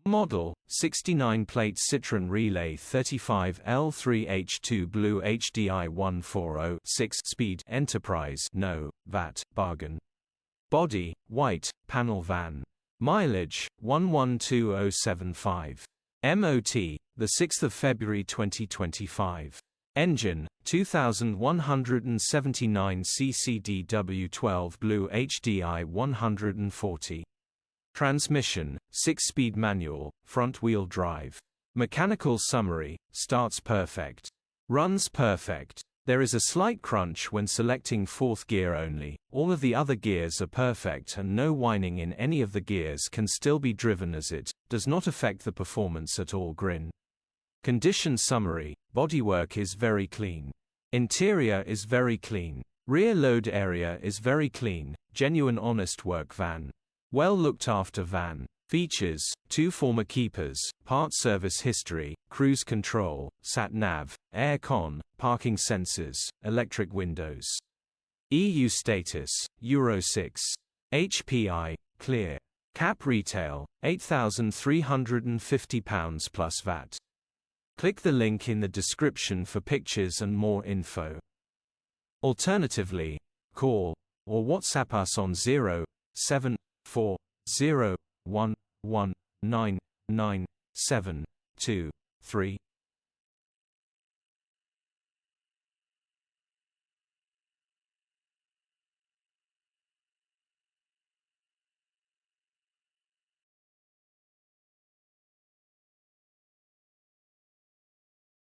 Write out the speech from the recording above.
Model, 69-plate Citroen Relay 35 L3H2 BlueHDi 140 6-speed Enterprise no, VAT, bargain. Body, white, panel van. Mileage, 112075. MOT, 6 February 2025. Engine, 2179 cc DW12 BlueHDi 140. Transmission, 6-speed manual, front-wheel drive. Mechanical summary, starts perfect. Runs perfect. There is a slight crunch when selecting fourth gear only. All of the other gears are perfect and no whining in any of the gears can still be driven as it does not affect the performance at all. Grin. Condition summary, bodywork is very clean. Interior is very clean. Rear load area is very clean, genuine honest work van. Well looked after van. Features, 2 former keepers, part service history, cruise control, sat-nav, air-con, parking sensors, electric windows. EU status, Euro 6. HPI, clear. Cap retail, £8,350 plus VAT. Click the link in the description for pictures and more info. Alternatively, call or WhatsApp us on 07401199723.